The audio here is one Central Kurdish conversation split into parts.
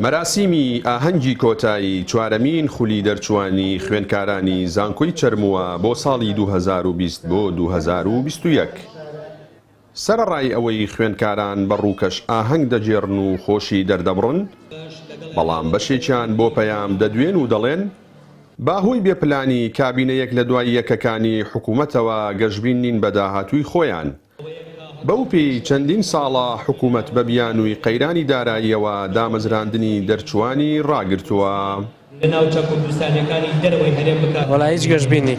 مەراسیمی ئاهەنگی کۆتایی چوارەمین خولی دەرچوانی خوێندکارانی زانکۆی چەرمووە بۆ ساڵی 2020 بۆ 2021. سەرەڕای ئەوەی خوێندکاران بەڕووکەش ئاهەنگ دەجێڕن و خۆشی دەردەبڕن، بەڵام بەشێکیان بۆ پەیام دەدوێن و دەڵێن باهۆی بێپلانی کابینەیەک لە دوای یەکەکانی حکوومەتەوە گەشتبین نین بە داهاتووی خۆیان. بەو پێی چەندین ساڵە حکوومەت بە بیانووی قەیرانی داراییەوە دامەزراندنی دەرچوانی ڕاگرتووە. وەڵای هیچ گەشتبینی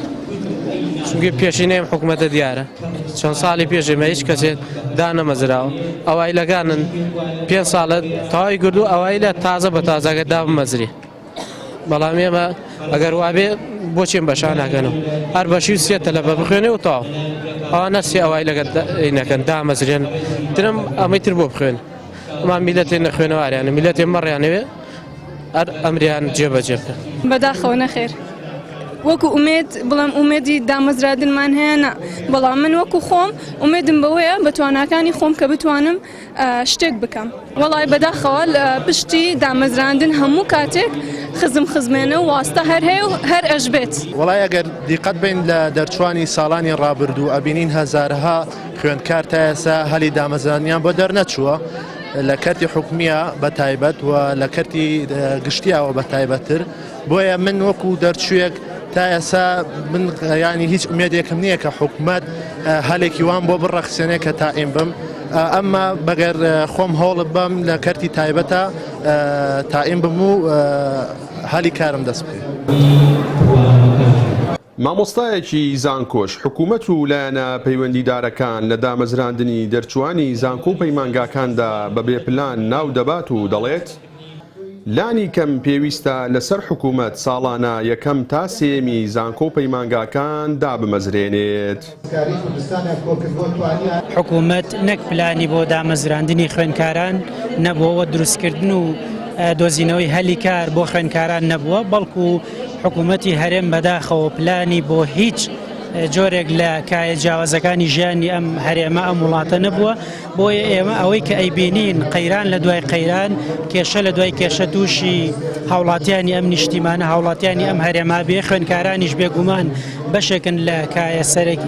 چونکە پێشینەی حکوومەتە دیارە چەند ساڵی پێشێمە هیچ کەسێت دانەمەزراوە ئەوای لەگانن 5 ساڵە تەواوی گردو ئەوای لە تازە بە تازاگە دامەزری، بەڵام ئێمە ئەگەر وابێ بۆچێن بەشان ناکەنەوە هەر بەشی و سێتە لە بە بخوێنێ و تاو ئەوە نەسی ئەوای لەگەنەکەن دامەزرێن ترم ئەمەی تر بۆ بخوێن. ئەمان میلەتێن نەخوێنەوارانە میلەتێ مەڕیانەوێ هەر ئەمریان جێبەجێ بکەن. بەداخەوە نەخێر وەکو ئومێد بڵام ئومێدی دامەزرادنمان هەیە، بەڵام من وەکو خۆم ئومێدم بەوەیە بە تواناکانی خۆم کە بتوانم شتێک بکەم. وەڵای بەداخەوە لە پشتی دامەزراندن هەموو کاتێک خزمێنە و واستە هەر هەیە و هەر ئەژبێت. وەڵای ئەگەر دیقەت بین لە دەرچوانی ساڵانی ڕابردوو ئەبینین هەزارها خوێندکار تا ئێستا هەلی دامەزرانیان بۆ دەرنەچووە لە کەرتی حکومیە بە تایبەت و لە کەرتی گشتیاوە بە تایبەتتر. بۆیە من وەکو دەرچوویەک تا ئێستا من ینی هیچ ئومێدێکم نییە کە حکوومەت هەلێکی وان بۆ بڕەخسێنێ کە تائیم بم، ئەمما بەگەر خۆم هەوڵ بم لە کەرتی تایبەتە تائیم بم و هەلی کارم دەست بکەین. مامۆستایەکی زانکۆش حکوومەت و لایەنە پەیوەندیدارەکان لە دامەزراندنی دەرچوانی زانکۆ و پەیمانگاکاندا بە بێپلان ناو دەبات و دەڵێت لانی کەم پێویستە لەسەر حکوومەت ساڵانە یەکەم تا سێمی زانکۆ و پەیمانگاکان دابمەزرێنێت. حکوومەت نەک پلانی بۆ دامەزراندنی خوێندکاران نەبووەوە، دروستکردن و دۆزینەوەی هەلی کار بۆ خوێندکاران نەبووە، بەڵکو حکوومەتی هەرێم بەداخەوە پلانی بۆ هیچ جۆرێک لە کایە جیاوازەکانی ژیانی ئەم هەرێمە ئەم وڵاتە نەبووە. بۆیە ئێمە ئەوەی کە ئەیبینین قەیران لە دوای قەیران کێشە لە دوای کێشە تووشی هاوڵاتیانی ئەم نیشتیمانە هاوڵاتیانی ئەم هەرێما بێ، خوێندکارانیش بێگومان بەشێکن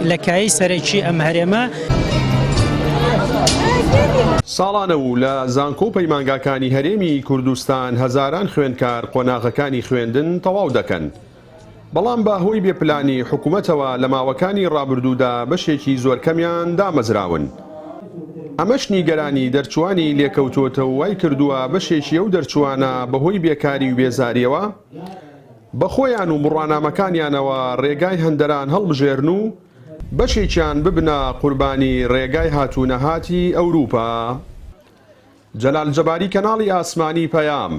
لە کایەی سەرەکی ئەم هەرێمە. ساڵانە و لە زانکۆ و پەیمانگاکانی هەرێمی کوردستان هەزاران خوێندکار قۆناغەکانی خوێندن تەواو دەکەن، بەڵام باهۆی بێپلانی حکوومەتەوە لە ماوەکانی ڕابردوودا بەشێکی زۆر کەمیان دامەزراون. ئەمەش نیگەرانی دەرچوانی لێکەوتوتە و وای کردووە بەشێکی ئەو دەرچوانە بەهۆی بێکاری و بێزاریەوە بە خۆیان و بڕوانامەکانیانەوە ڕێگای هەندەران هەڵبژێرن و بەشێکیان ببنە قوربانی ڕێگای هاتوونەهاتی ئەوروپا. جەلال جەباری، کەناڵی ئاسمانی پەیام،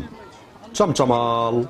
چەمچەماڵ.